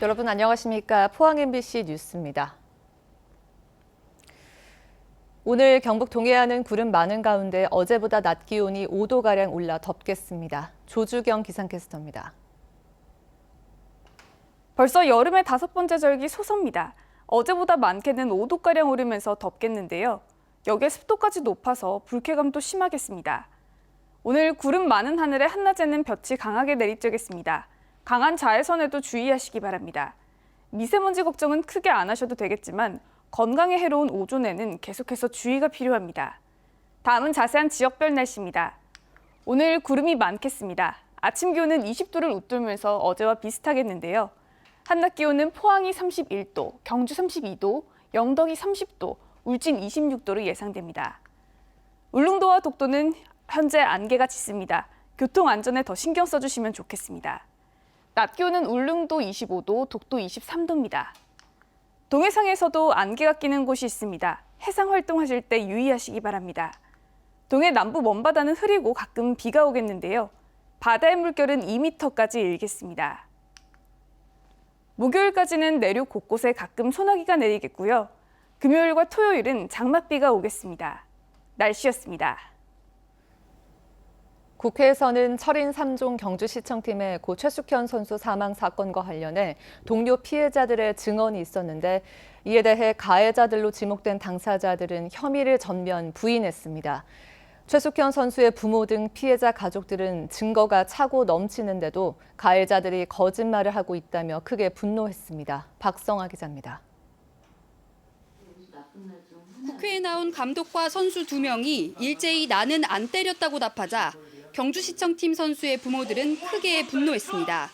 여러분 안녕하십니까? 포항 MBC 뉴스입니다. 오늘 경북 동해안은 구름 많은 가운데 어제보다 낮 기온이 5도가량 올라 덥겠습니다. 조주경 기상캐스터입니다. 벌써 여름의 5번째 절기 소섭입니다. 어제보다 많게는 5도가량 오르면서 덥겠는데요. 여기에 습도까지 높아서 불쾌감도 심하겠습니다. 오늘 구름 많은 하늘에 한낮에는 볕이 강하게 내리쬐겠습니다. 강한 자외선에도 주의하시기 바랍니다. 미세먼지 걱정은 크게 안 하셔도 되겠지만 건강에 해로운 오존에는 계속해서 주의가 필요합니다. 다음은 자세한 지역별 날씨입니다. 오늘 구름이 많겠습니다. 아침 기온은 20도를 웃돌면서 어제와 비슷하겠는데요. 한낮 기온은 포항이 31도, 경주 32도, 영덕이 30도, 울진 26도로 예상됩니다. 울릉도와 독도는 현재 안개가 짙습니다. 교통 안전에 더 신경 써주시면 좋겠습니다. 낮 기온은 울릉도 25도, 독도 23도입니다. 동해상에서도 안개가 끼는 곳이 있습니다. 해상 활동하실 때 유의하시기 바랍니다. 동해 남부 먼바다는 흐리고 가끔 비가 오겠는데요. 바다의 물결은 2m까지 일겠습니다. 목요일까지는 내륙 곳곳에 가끔 소나기가 내리겠고요. 금요일과 토요일은 장맛비가 오겠습니다. 날씨였습니다. 국회에서는 철인 3종 경주시청팀의 고 최숙현 선수 사망 사건과 관련해 동료 피해자들의 증언이 있었는데 이에 대해 가해자들로 지목된 당사자들은 혐의를 전면 부인했습니다. 최숙현 선수의 부모 등 피해자 가족들은 증거가 차고 넘치는데도 가해자들이 거짓말을 하고 있다며 크게 분노했습니다. 박성아 기자입니다. 국회에 나온 감독과 선수 2명이 일제히 나는 안 때렸다고 답하자 경주시청팀 선수의 부모들은 크게 분노했습니다.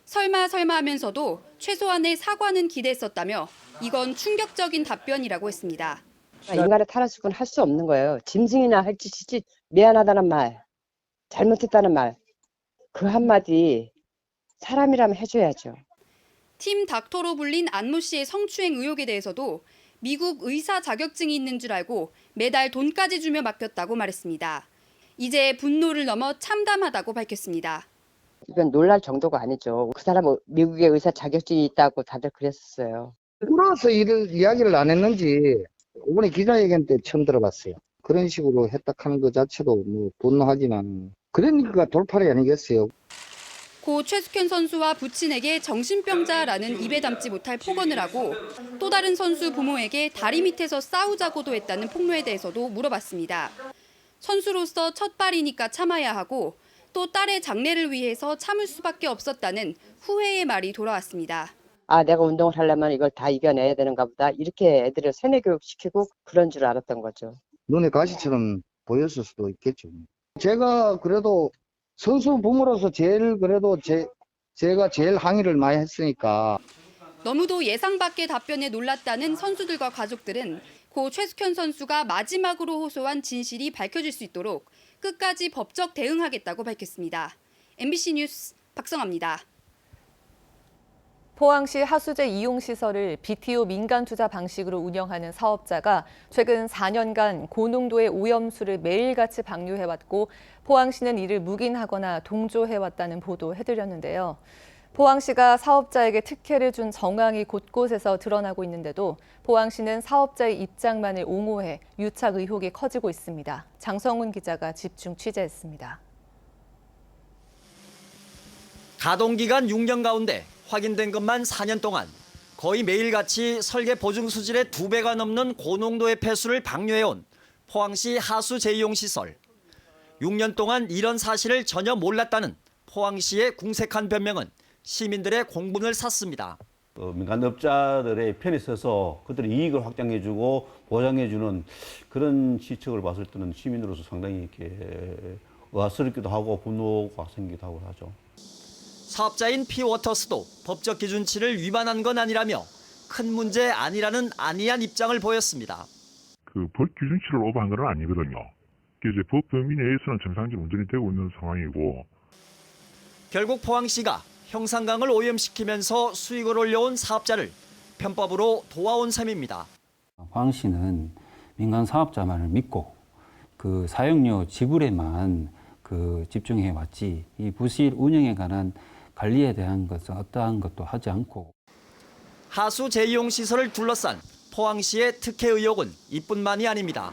설마 하면서도 최소한의 사과는 기대했었다며 이건 충격적인 답변이라고 했습니다. 인간의 탈화수는 할 수 없는 거예요. 짐승이나 할 짓이지 미안하다는 말, 잘못했다는 말, 그 한마디 사람이라면 해줘야죠. 팀 닥터로 불린 안모 씨의 성추행 의혹에 대해서도 미국 의사 자격증이 있는 줄 알고 매달 돈까지 주며 맡겼다고 말했습니다. 이제 분노를 넘어 참담하다고 밝혔습니다. 이건 놀랄 정도가 아니죠. 그 사람은 미국의 의사 자격증이 있다고 다들 그랬었어요. 끌어서 이야기를 안 했는지 이번에 기자회견 때 처음 들어봤어요. 그런 식으로 했다하는 것 자체도 뭐 분노하지만 그러니까 돌팔이 아니겠어요. 고 최숙현 선수와 부친에게 정신병자라는 입에 담지 못할 폭언을 하고 또 다른 선수 부모에게 다리 밑에서 싸우자고도 했다는 폭로에 대해서도 물어봤습니다. 선수로서 첫 발이니까 참아야 하고 또 딸의 장래를 위해서 참을 수밖에 없었다는 후회의 말이 돌아왔습니다. 아, 내가 운동을 하려면 이걸 다 이겨내야 되는가 보다. 이렇게 애들을 세뇌 교육시키고 그런 줄 알았던 거죠. 눈에 가시처럼 보였을 수도 있겠죠. 제가 그래도 선수 부모로서 제가 제일 항의를 많이 했으니까. 너무도 예상 밖의 답변에 놀랐다는 선수들과 가족들은 고 최숙현 선수가 마지막으로 호소한 진실이 밝혀질 수 있도록 끝까지 법적 대응하겠다고 밝혔습니다. MBC 뉴스 박성아입니다. 포항시 하수재 이용시설을 BTO 민간투자 방식으로 운영하는 사업자가 최근 4년간 고농도의 오염수를 매일같이 방류해왔고 포항시는 이를 묵인하거나 동조해왔다는 보도해드렸는데요. 포항시가 사업자에게 특혜를 준 정황이 곳곳에서 드러나고 있는데도 포항시는 사업자의 입장만을 옹호해 유착 의혹이 커지고 있습니다. 장성훈 기자가 집중 취재했습니다. 가동기간 6년 가운데 확인된 것만 4년 동안 거의 매일같이 설계 보증 수질의 2배가 넘는 고농도의 폐수를 방류해온 포항시 하수 재이용시설. 6년 동안 이런 사실을 전혀 몰랐다는 포항시의 궁색한 변명은 시민들의 공분을 샀습니다. 민간업자들의 편에 서서 그들의 이익을 확장해주고 보장해주는 그런 시책을 봤을 때는 시민으로서 상당히 이렇게 의아스럽기도 하고 분노가 생기기도 하고 하죠. 사업자인 피워터스도 법적 기준치를 위반한 건 아니라며 큰 문제 아니라는 안이한 입장을 보였습니다. 그 법 기준치를 오버한 건 아니거든요. 이제 법 범위 내에서는 정상적으로 운전이 되고 있는 상황이고. 결국 포항시가 형산강을 오염시키면서 수익을 올려온 사업자를 편법으로 도와온 셈입니다. 포항시는 민간 사업자만을 믿고 그 사용료 지불에만 집중해 왔지 이 부실 운영에 관한 관리에 대한 것은 어떠한 것도 하지 않고. 하수 재이용 시설을 둘러싼 포항시의 특혜 의혹은 이뿐만이 아닙니다.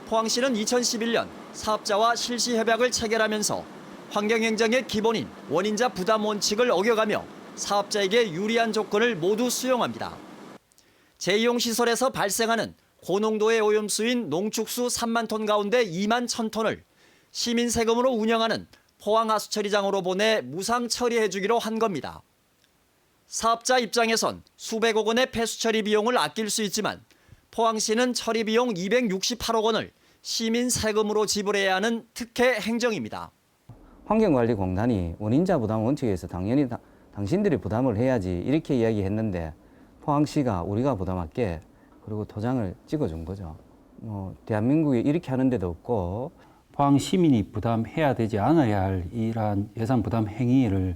포항시는 2011년 사업자와 실시 협약을 체결하면서 환경행정의 기본인 원인자 부담 원칙을 어겨가며 사업자에게 유리한 조건을 모두 수용합니다. 재이용 시설에서 발생하는 고농도의 오염수인 농축수 3만 톤 가운데 2만 1,000톤을 시민 세금으로 운영하는 포항하수처리장으로 보내 무상 처리해 주기로 한 겁니다. 사업자 입장에선 수백억 원의 폐수 처리 비용을 아낄 수 있지만 포항시는 처리 비용 268억 원을 시민 세금으로 지불해야 하는 특혜 행정입니다. 환경관리공단이 원인자 부담 원칙에서 당연히 당신들이 부담을 해야지 이렇게 이야기했는데 포항시가 우리가 부담할게 그리고 도장을 찍어준 거죠. 대한민국에 이렇게 하는 데도 없고 포항 시민이 부담해야 되지 않아야 할 이러한 예산 부담 행위를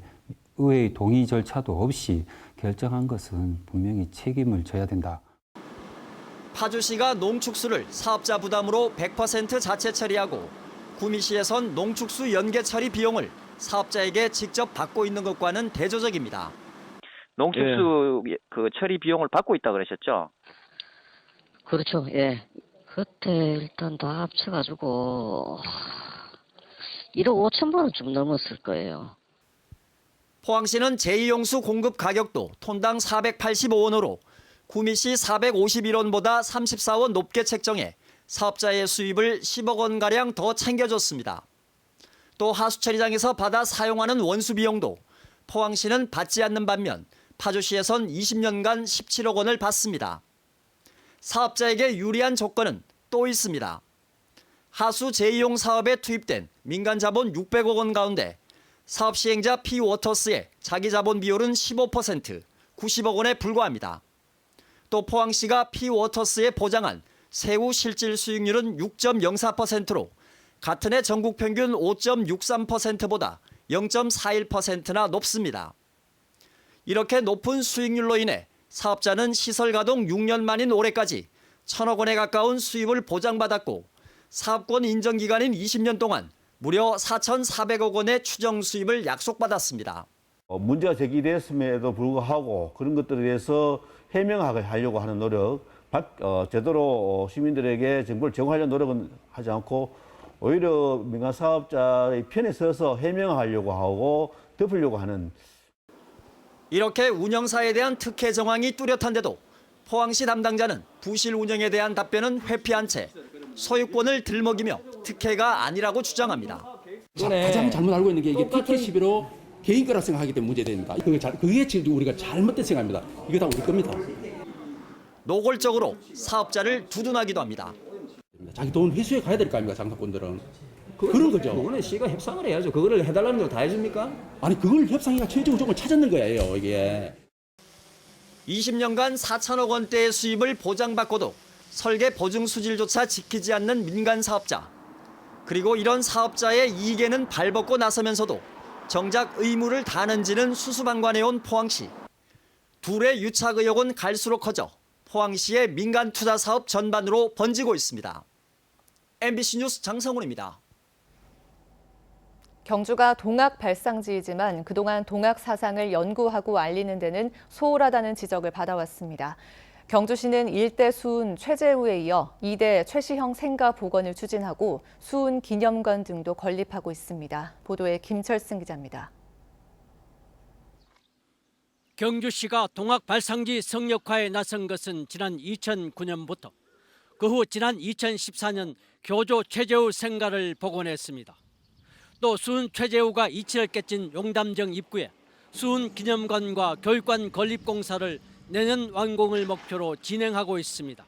의회의 동의 절차도 없이 결정한 것은 분명히 책임을 져야 된다. 파주시가 농축수를 사업자 부담으로 100% 자체 처리하고 구미시에선 농축수 연계 처리 비용을 사업자에게 직접 받고 있는 것과는 대조적입니다. 농축수 그 처리 비용을 받고 있다 그러셨죠? 그렇죠. 예. 그때 일단 다 합쳐가지고 1억 5천만 원 좀 넘었을 거예요. 포항시는 제2용수 공급 가격도 톤당 485원으로 구미시 451원보다 34원 높게 책정해 사업자의 수입을 10억 원가량 더 챙겨줬습니다. 또 하수처리장에서 받아 사용하는 원수 비용도 포항시는 받지 않는 반면 파주시에선 20년간 17억 원을 받습니다. 사업자에게 유리한 조건은 또 있습니다. 하수 재이용 사업에 투입된 민간 자본 600억 원 가운데 사업 시행자 P워터스의 자기 자본 비율은 15%, 90억 원에 불과합니다. 또 포항시가 P워터스에 보장한 세후 실질 수익률은 6.04%로 같은 해 전국 평균 5.63%보다 0.41%나 높습니다. 이렇게 높은 수익률로 인해 사업자는 시설 가동 6년 만인 올해까지 1,000억 원에 가까운 수입을 보장받았고 사업권 인정 기간인 20년 동안 무려 4,400억 원의 추정 수입을 약속받았습니다. 문제가 제기됐음에도 불구하고 그런 것들에 대해서 해명하게 하려고 하는 노력, 제대로 시민들에게 정보를 제공하려는 노력은 하지 않고 오히려 민간 사업자의 편에 서서 해명하려고 하고 덮으려고 하는. 이렇게 운영사에 대한 특혜 정황이 뚜렷한데도 포항시 담당자는 부실 운영에 대한 답변은 회피한 채 소유권을 들먹이며 특혜가 아니라고 주장합니다. 가장 잘못 알고 있는 게 이게 PK11로 개인 거라 생각하기 때문에 문제됩니다. 그게 지금 우리가 잘못된 생각입니다. 이거 다 우리 겁니다. 노골적으로 사업자를 두둔하기도 합니다. 자기 돈 회수해 가야 될 거 아닙니까, 장사꾼들은. 그런 거죠. 그거는 시가 협상을 해야죠. 그거를 해달라는 걸 다 해줍니까? 아니 그걸 협상이가 최종 조건을 찾았는 거예요, 이게. 20년간 4천억 원대의 수입을 보장받고도 설계 보증 수질조차 지키지 않는 민간 사업자. 그리고 이런 사업자의 이익에는 발벗고 나서면서도 정작 의무를 다하는지는 수수방관해온 포항시. 둘의 유착 의혹은 갈수록 커져 포항시의 민간 투자 사업 전반으로 번지고 있습니다. MBC 뉴스 장성훈입니다. 경주가 동학 발상지이지만 그동안 동학 사상을 연구하고 알리는 데는 소홀하다는 지적을 받아왔습니다. 경주시는 1대 수훈 최재우에 이어 2대 최시형 생가 복원을 추진하고 수훈 기념관 등도 건립하고 있습니다. 보도에 김철승 기자입니다. 경주시가 동학 발상지 성역화에 나선 것은 지난 2009년부터 그 후 지난 2014년 교조 최재우 생가를 복원했습니다. 또 수훈 최재우가 이치를 깨친 용담정 입구에 수훈 기념관과 교육관 건립 공사를 내년 완공을 목표로 진행하고 있습니다.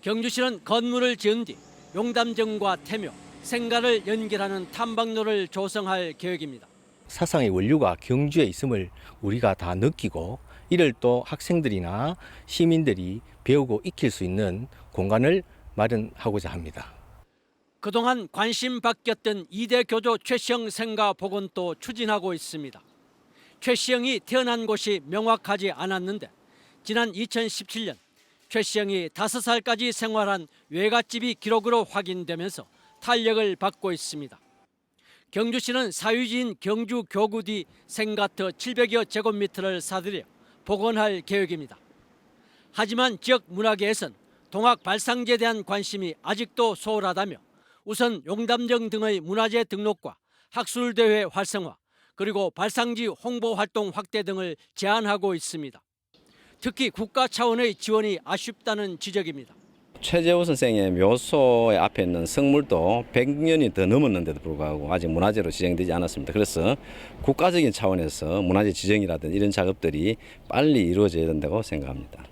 경주시는 건물을 지은 뒤 용담정과 태묘, 생가를 연결하는 탐방로를 조성할 계획입니다. 사상의 원류가 경주에 있음을 우리가 다 느끼고 이를 또 학생들이나 시민들이 배우고 익힐 수 있는 공간을 마련하고자 합니다. 그동안 관심 바뀌었던 2대 교조 최시형 생가 복원도 추진하고 있습니다. 최시형이 태어난 곳이 명확하지 않았는데 지난 2017년 최시형이 5살까지 생활한 외갓집이 기록으로 확인되면서 탄력을 받고 있습니다. 경주시는 사유지인 경주 교구 뒤 생가터 700여 제곱미터를 사들여 복원할 계획입니다. 하지만 지역 문화계에선 동학 발상지에 대한 관심이 아직도 소홀하다며 우선 용담정 등의 문화재 등록과 학술대회 활성화 그리고 발상지 홍보 활동 확대 등을 제안하고 있습니다. 특히 국가 차원의 지원이 아쉽다는 지적입니다. 최재호 선생의 묘소의 앞에 있는 성물도 100년이 더 넘었는데도 불구하고 아직 문화재로 지정되지 않았습니다. 그래서 국가적인 차원에서 문화재 지정이라든지 이런 작업들이 빨리 이루어져야 된다고 생각합니다.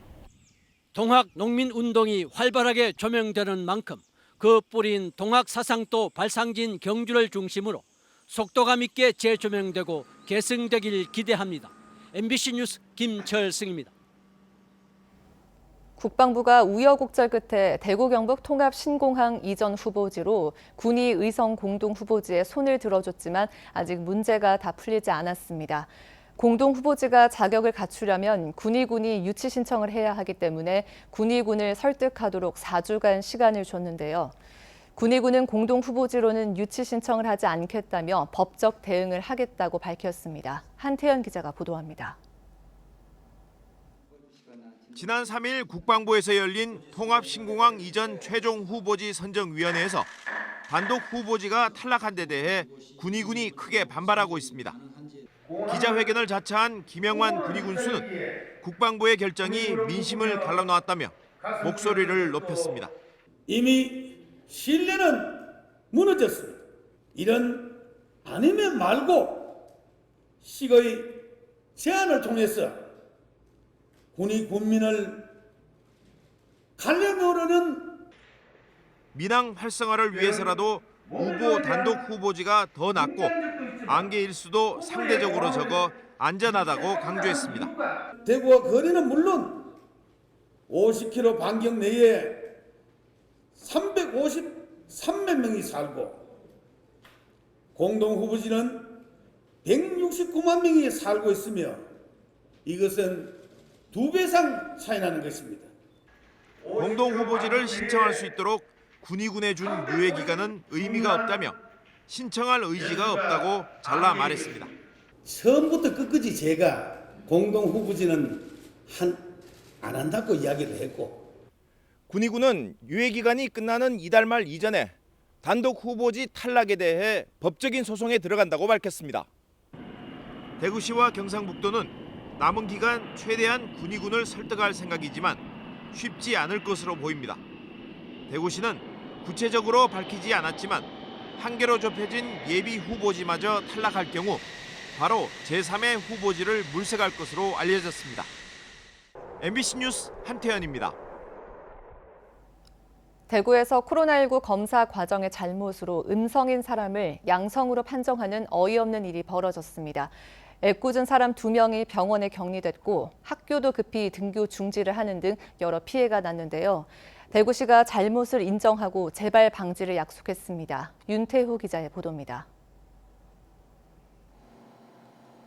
동학 농민운동이 활발하게 조명되는 만큼 그 뿌리인 동학 사상도 발상지인 경주를 중심으로 속도감 있게 재조명되고 계승되길 기대합니다. MBC 뉴스 김철승입니다. 국방부가 우여곡절 끝에 대구 경북 통합 신공항 이전 후보지로 군위 의성 공동 후보지에 손을 들어줬지만 아직 문제가 다 풀리지 않았습니다. 공동 후보지가 자격을 갖추려면 군위군이 유치 신청을 해야 하기 때문에 군위군을 설득하도록 4주간 시간을 줬는데요. 군위군은 공동 후보지로는 유치 신청을 하지 않겠다며 법적 대응을 하겠다고 밝혔습니다. 한태현 기자가 보도합니다. 지난 3일 국방부에서 열린 통합신공항 이전 최종 후보지 선정위원회에서 단독 후보지가 탈락한 데 대해 군위군이 크게 반발하고 있습니다. 기자회견을 자처한 김영환 군위군수는 국방부의 결정이 민심을 갈라놓았다며 목소리를 높였습니다. 이미 신뢰는 무너졌습니다. 이런 아니면 말고 식의 제안을 통해서 군민을 가려놓으려는 민항 활성화를 위해서라도 후보 단독 후보지가 더 낫고 안개 일수도 상대적으로 적어 안전하다고 강조했습니다. 대구와 거리는 물론 50km 반경 내에 353만 명이 살고 공동 후보지는 169만 명이 살고 있으며 이것은 2배 이상 차이 나는 것입니다. 공동 후보지를 신청할 수 있도록 군위군에 준 유예 기간은 의미가 없다며 신청할 의지가 없다고 잘라 말했습니다. 처음부터 끝까지 제가 공동 후보지는 안 한다고 이야기를 했고 군위군은 유예 기간이 끝나는 이달 말 이전에 단독 후보지 탈락에 대해 법적인 소송에 들어간다고 밝혔습니다. 대구시와 경상북도는 남은 기간 최대한 군위군을 설득할 생각이지만 쉽지 않을 것으로 보입니다. 대구시는 구체적으로 밝히지 않았지만 한 개로 좁혀진 예비 후보지마저 탈락할 경우 바로 제3의 후보지를 물색할 것으로 알려졌습니다. MBC 뉴스 한태현입니다. 대구에서 코로나19 검사 과정의 잘못으로 음성인 사람을 양성으로 판정하는 어이없는 일이 벌어졌습니다. 애꿎은 사람 2명이 병원에 격리됐고 학교도 급히 등교 중지를 하는 등 여러 피해가 났는데요. 대구시가 잘못을 인정하고 재발 방지를 약속했습니다. 윤태호 기자의 보도입니다.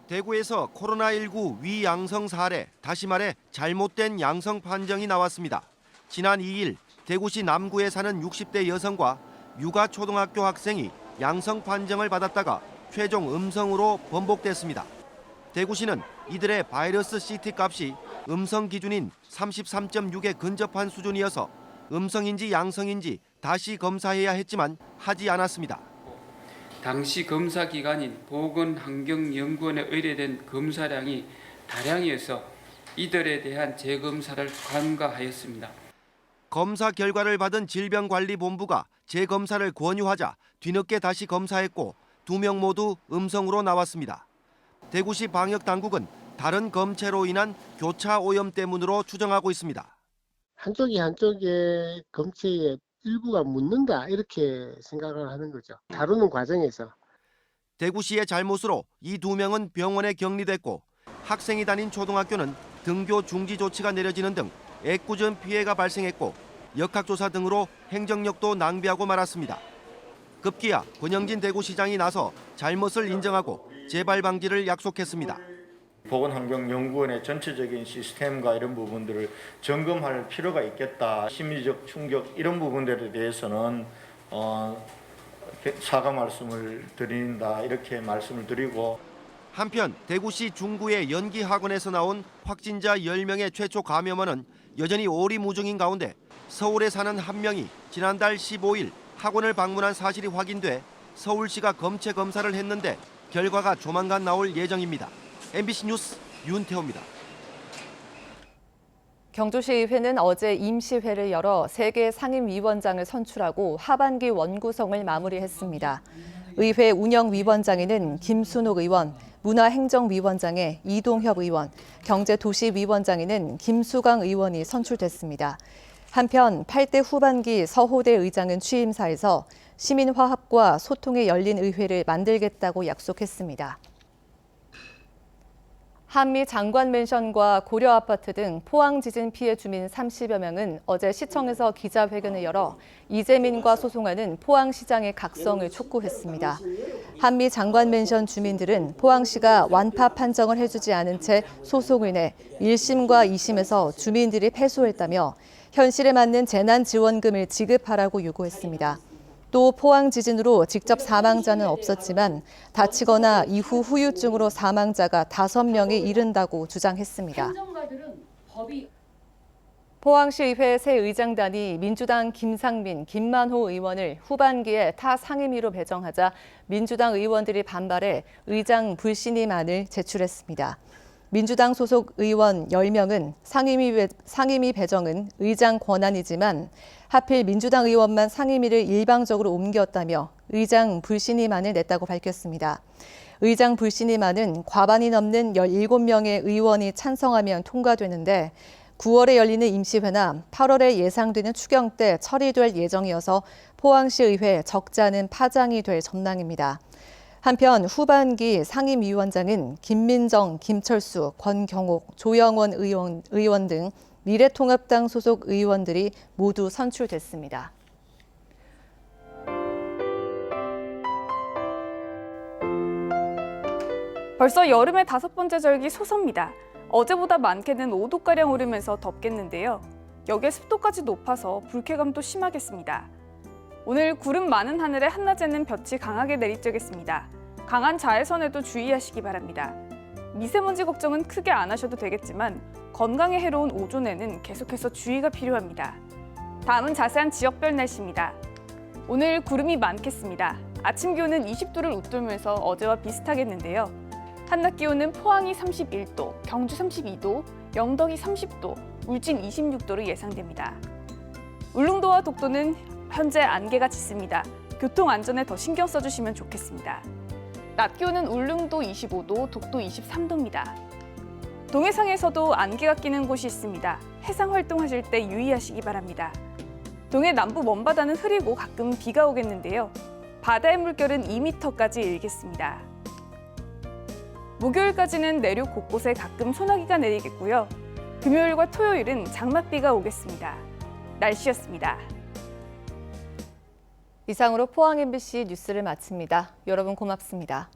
대구에서 코로나19 위양성 사례, 다시 말해 잘못된 양성 판정이 나왔습니다. 지난 2일 대구시 남구에 사는 60대 여성과 육아 초등학교 학생이 양성 판정을 받았다가 최종 음성으로 번복됐습니다. 대구시는 이들의 바이러스 CT 값이 음성 기준인 33.6에 근접한 수준이어서 음성인지 양성인지 다시 검사해야 했지만 하지 않았습니다. 당시 검사 기관인 보건환경연구원에 의뢰된 검사량이 다량이어서 이들에 대한 재검사를 간과하였습니다. 검사 결과를 받은 질병관리본부가 재검사를 권유하자 뒤늦게 다시 검사했고 2명 모두 음성으로 나왔습니다. 대구시 방역당국은 다른 검체로 인한 교차 오염 때문으로 추정하고 있습니다. 한쪽에 검체의 일부가 묻는다 이렇게 생각을 하는 거죠. 다루는 과정에서. 대구시의 잘못으로 이 2명은 병원에 격리됐고 학생이 다닌 초등학교는 등교 중지 조치가 내려지는 등 애꿎은 피해가 발생했고 역학조사 등으로 행정력도 낭비하고 말았습니다. 급기야 권영진 대구시장이 나서 잘못을 인정하고 재발 방지를 약속했습니다. 보건환경연구원의 전체적인 시스템과 이런 부분들을 점검할 필요가 있겠다. 심리적 충격 이런 부분들에 대해서는 사과 말씀을 드린다 이렇게 말씀을 드리고 한편 대구시 중구의 연기학원에서 나온 확진자 10명의 최초 감염원은 여전히 오리무중인 가운데 서울에 사는 한 명이 지난달 15일 학원을 방문한 사실이 확인돼 서울시가 검체 검사를 했는데 결과가 조만간 나올 예정입니다. MBC 뉴스 윤태호입니다. 경주시의회는 어제 임시회를 열어 3개 상임위원장을 선출하고 하반기 원구성을 마무리했습니다. 의회 운영위원장에는 김순옥 의원, 문화행정위원장에 이동협 의원, 경제도시위원장에는 김수강 의원이 선출됐습니다. 한편 8대 후반기 서호대 의장은 취임사에서 시민화합과 소통에 열린 의회를 만들겠다고 약속했습니다. 한미 장관맨션과 고려아파트 등 포항 지진 피해 주민 30여 명은 어제 시청에서 기자회견을 열어 이재민과 소송하는 포항시장의 각성을 촉구했습니다. 한미 장관맨션 주민들은 포항시가 완파 판정을 해주지 않은 채 소송을 내 1심과 2심에서 주민들이 패소했다며 현실에 맞는 재난지원금을 지급하라고 요구했습니다. 또 포항 지진으로 직접 사망자는 없었지만 다치거나 이후 후유증으로 사망자가 5명에 이른다고 주장했습니다. 포항시의회 새 의장단이 민주당 김상민, 김만호 의원을 후반기에 타 상임위로 배정하자 민주당 의원들이 반발해 의장 불신임안을 제출했습니다. 민주당 소속 의원 10명은 상임위 배정은 의장 권한이지만 하필 민주당 의원만 상임위를 일방적으로 옮겼다며 의장 불신임안을 냈다고 밝혔습니다. 의장 불신임안은 과반이 넘는 17명의 의원이 찬성하면 통과되는데 9월에 열리는 임시회나 8월에 예상되는 추경 때 처리될 예정이어서 포항시 의회 적잖은 파장이 될 전망입니다. 한편 후반기 상임위원장은 김민정, 김철수, 권경옥, 조영원 의원 등 미래통합당 소속 의원들이 모두 선출됐습니다. 벌써 여름의 5번째 절기 소섭입니다. 어제보다 많게는 5도가량 오르면서 덥겠는데요. 여기에 습도까지 높아서 불쾌감도 심하겠습니다. 오늘 구름 많은 하늘에 한낮에는 볕이 강하게 내리쬐겠습니다. 강한 자외선에도 주의하시기 바랍니다. 미세먼지 걱정은 크게 안 하셔도 되겠지만 건강에 해로운 오존에는 계속해서 주의가 필요합니다. 다음은 자세한 지역별 날씨입니다. 오늘 구름이 많겠습니다. 아침 기온은 20도를 웃돌면서 어제와 비슷하겠는데요. 한낮 기온은 포항이 31도, 경주 32도, 영덕이 30도, 울진 26도로 예상됩니다. 울릉도와 독도는 현재 안개가 짙습니다. 교통 안전에 더 신경 써주시면 좋겠습니다. 낮 기온은 울릉도 25도, 독도 23도입니다. 동해상에서도 안개가 끼는 곳이 있습니다. 해상 활동하실 때 유의하시기 바랍니다. 동해 남부 먼바다는 흐리고 가끔 비가 오겠는데요. 바다의 물결은 2m까지 일겠습니다. 목요일까지는 내륙 곳곳에 가끔 소나기가 내리겠고요. 금요일과 토요일은 장맛비가 오겠습니다. 날씨였습니다. 이상으로 포항 MBC 뉴스를 마칩니다. 여러분 고맙습니다.